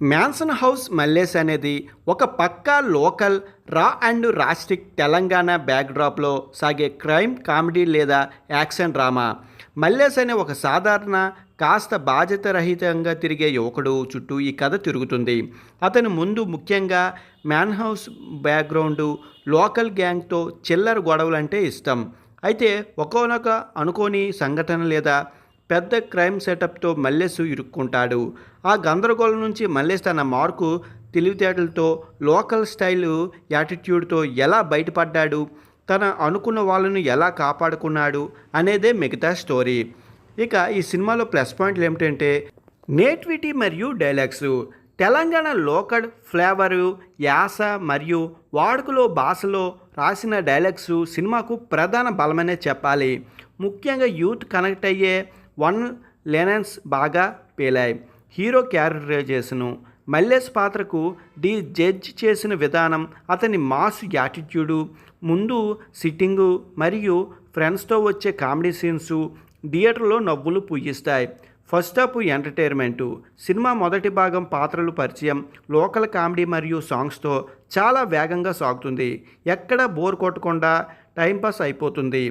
Mansion house Mallesh అనేది ఒక పక్కా local రా అండ్ రాస్టిక్ తెలంగాణ బ్యాక్డ్రాప్లో సాగే క్రైమ్ కామెడీ లేదా యాక్షన్ డ్రామా. మల్లేష్ అనే ఒక సాధారణ కాస్త బాధ్యతారహితంగా తిరిగే యువకుడు చుట్టూ ఈ కథ తిరుగుతుంది. అతని ముందు ముఖ్యంగా మ్యాన్ హౌస్ బ్యాక్గ్రౌండు, లోకల్ గ్యాంగ్తో చిల్లర గొడవలంటే ఇష్టం. అయితే ఒక్కొనొక అనుకోని సంఘటన లేదా పెద్ద క్రైమ్ సెటప్తో మల్లేష్ ఇరుక్కుంటాడు. ఆ గందరగోళం నుంచి మల్లేష్ తన మార్కు తెలివితేటలతో, లోకల్ స్టైల్ యాటిట్యూడ్తో ఎలా బయటపడ్డాడు, తన అనుకున్న వాళ్ళను ఎలా కాపాడుకున్నాడు అనేదే మిగతా స్టోరీ. ఇక ఈ సినిమాలో ప్లస్ పాయింట్లు ఏమిటంటే నేటివిటీ మరియు డైలాగ్స్. తెలంగాణ లోకల్ ఫ్లేవరు, యాస మరియు వాడుకలో భాషలో రాసిన డైలాగ్స్ సినిమాకు ప్రధాన బలమనే చెప్పాలి. ముఖ్యంగా యూత్ కనెక్ట్ అయ్యే వన్ లైనర్స్ బాగా పేలాయి. హీరో క్యారెక్టరైజేషను, మల్లేష్ పాత్రకు ది జడ్జ్ చేసిన విధానం, అతని మాస్ యాటిట్యూడు, ముందు సిట్టింగు మరియు ఫ్రెండ్స్తో వచ్చే కామెడీ సీన్సు థియేటర్లో నవ్వులు పుయ్యిస్తాయి. First half entertainment. సినిమా మొదటి భాగం పాత్రలు పరిచయం, లోకల్ కామెడీ మరియు సాంగ్స్తో చాలా వేగంగా సాగుతుంది. ఎక్కడా బోర్ కొట్టకుండా టైంపాస్ అయిపోతుంది.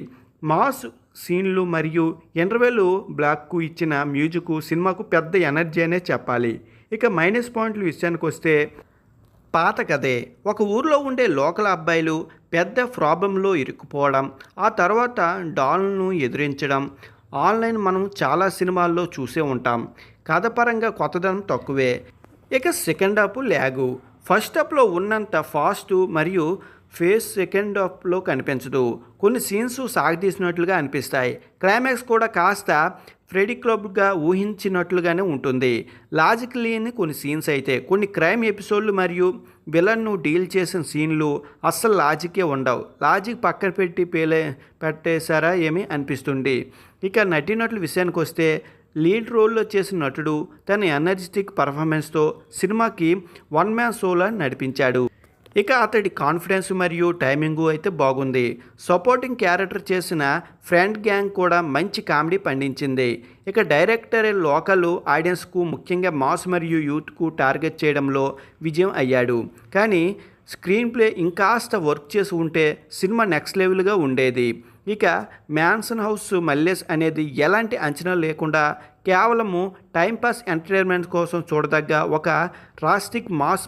మాస్ సీన్లు మరియు ఇంటర్వెల్ బ్లాక్కు ఇచ్చిన మ్యూజిక్ సినిమాకు పెద్ద ఎనర్జీ అనే చెప్పాలి. ఇక మైనస్ పాయింట్ల విషయానికి వస్తే పాత కథే. ఒక ఊర్లో ఉండే లోకల్ అబ్బాయిలు పెద్ద ప్రాబ్లంలో ఇరుక్కుపోవడం, ఆ తర్వాత డాన్లను ఎదిరించడం ఆన్లైన్ మనం చాలా సినిమాల్లో చూసే ఉంటాం. కథపరంగా కొత్తదనం తక్కువే. ఇక సెకండ్ హాఫ్ ల్యాగు. ఫస్ట్ హాఫ్లో ఉన్నంత ఫాస్ట్ మరియు ఫేస్ సెకండ్ హాఫ్లో కనిపించదు. కొన్ని సీన్స్ సాగదీసినట్లుగా అనిపిస్తాయి. క్లైమాక్స్ కూడా కాస్త ప్రెడిక్టబుల్గా ఊహించినట్లుగానే ఉంటుంది. లాజిక్ లేని కొన్ని సీన్స్ అయితే కొన్ని క్రైమ్ ఎపిసోడ్లు మరియు విలన్ను డీల్ చేసిన సీన్లు అస్సలు లాజికే ఉండవు. లాజిక్ పక్కన పెట్టేశారా ఏమి అనిపిస్తుంది. ఇక నటీనటుల విషయానికి వస్తే లీడ్ రోల్లో చేసిన నటుడు తన ఎనర్జెటిక్ పర్ఫార్మెన్స్తో సినిమాకి వన్ మ్యాన్ షోలా నడిపించాడు. ఇక అతడి కాన్ఫిడెన్స్ మరియు టైమింగు అయితే బాగుంది. సపోర్టింగ్ క్యారెక్టర్ చేసిన ఫ్రెండ్ గ్యాంగ్ కూడా మంచి కామెడీ పండించింది. ఇక డైరెక్టర్ లోకల్ ఆడియన్స్కు ముఖ్యంగా మాస్ మరియు యూత్కు టార్గెట్ చేయడంలో విజయం అయ్యాడు. కానీ స్క్రీన్ ప్లే ఇంకాస్త వర్క్ చేసి ఉంటే సినిమా నెక్స్ట్ లెవెల్గా ఉండేది. ఇక మ్యాన్సన్ హౌస్ మల్లేష్ అనేది ఎలాంటి అంచనా లేకుండా కేవలము టైంపాస్ ఎంటర్టైన్మెంట్ కోసం చూడదగ్గ ఒక రాస్టిక్ మాస్